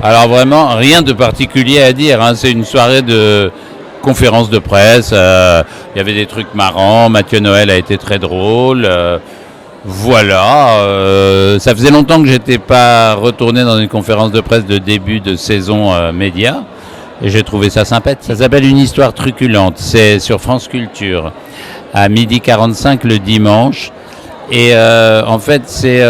Alors vraiment, rien de particulier à dire, hein. C'est une soirée de conférence de presse. Il y avait des trucs marrants. Mathieu Noël a été très drôle. Voilà. Ça faisait longtemps que j'étais pas retourné dans une conférence de presse de début de saison média. Et j'ai trouvé ça sympathique. Ça s'appelle Une histoire truculente. C'est sur France Culture, à 12h45 le dimanche. Et en fait, c'est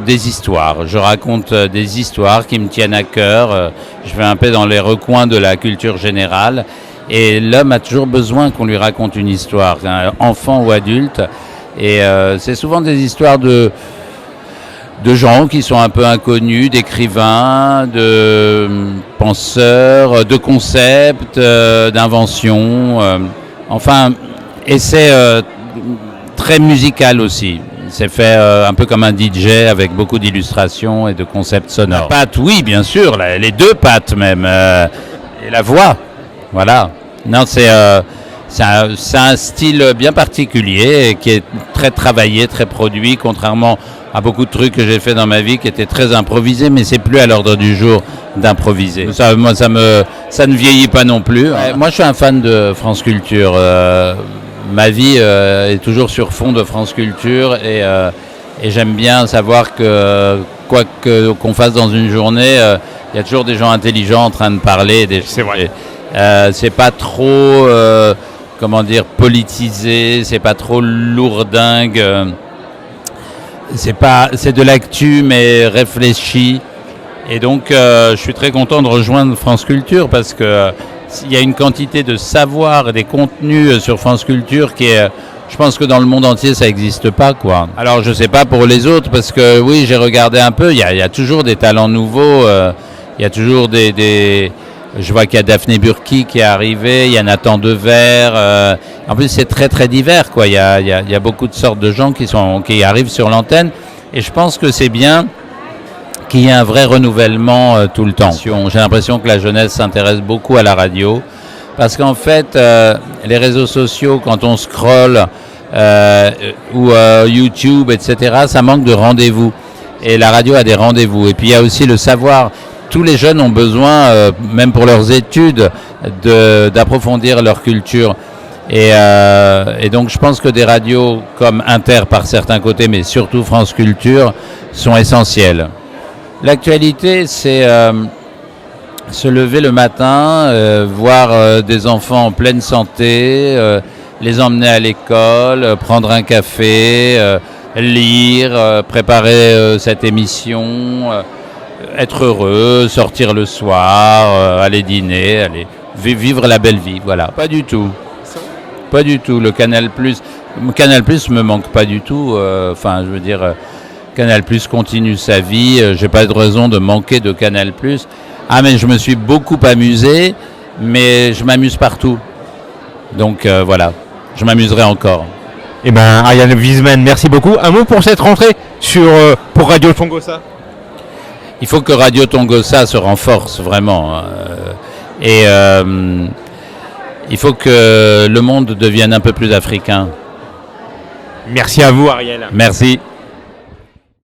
des histoires. Je raconte des histoires qui me tiennent à cœur. Je vais un peu dans les recoins de la culture générale. Et l'homme a toujours besoin qu'on lui raconte une histoire, enfant ou adulte. Et c'est souvent des histoires de gens qui sont un peu inconnus, d'écrivains, de penseurs, de concepts, d'inventions. Enfin, et c'est très musical aussi. C'est fait un peu comme un DJ avec beaucoup d'illustrations et de concepts sonores. La patte, oui, bien sûr, les deux pattes même. Et la voix, voilà. Non, c'est un style bien particulier et qui est très travaillé, très produit, contrairement à beaucoup de trucs que j'ai fait dans ma vie qui étaient très improvisés, mais c'est plus à l'ordre du jour d'improviser. Ça ne vieillit pas non plus. Moi, je suis un fan de France Culture. Ma vie est toujours sur fond de France Culture et j'aime bien savoir que quoi qu'on fasse dans une journée, il y a toujours des gens intelligents en train de parler. C'est vrai. C'est pas trop, politisé, c'est pas trop lourdingue. C'est de l'actu mais réfléchi. Et donc je suis très content de rejoindre France Culture parce que il y a une quantité de savoir et des contenus sur France Culture qui est, je pense que dans le monde entier ça n'existe pas, quoi. Alors je sais pas pour les autres parce que oui, j'ai regardé un peu, il y a toujours des talents nouveaux, il y a toujours je vois qu'il y a Daphné Burki qui est arrivée, il y a Nathan Dever. En plus c'est très très divers, quoi. Il y a beaucoup de sortes de gens qui arrivent sur l'antenne et je pense que c'est bien qu'il y ait un vrai renouvellement tout le temps. J'ai l'impression que la jeunesse s'intéresse beaucoup à la radio parce qu'en fait, les réseaux sociaux, quand on scrolle ou YouTube, etc., ça manque de rendez-vous. Et la radio a des rendez-vous. Et puis il y a aussi le savoir. Tous les jeunes ont besoin, même pour leurs études, d'approfondir leur culture. Et donc je pense que des radios comme Inter par certains côtés, mais surtout France Culture, sont essentielles. L'actualité, c'est se lever le matin, voir des enfants en pleine santé, les emmener à l'école, prendre un café, lire, préparer cette émission, être heureux, sortir le soir, aller dîner, aller vivre la belle vie. Voilà, pas du tout. Pas du tout. Le Canal+, me manque pas du tout. Enfin, je veux dire... Canal+ continue sa vie, j'ai pas de raison de manquer de Canal+. Ah mais je me suis beaucoup amusé, mais je m'amuse partout. Donc voilà, je m'amuserai encore. Eh ben Ariel Wiesman, merci beaucoup. Un mot pour cette rentrée pour Radio Tongossa. Il faut que Radio Tongossa se renforce vraiment. Et il faut que le monde devienne un peu plus africain. Merci à vous Ariel. Merci.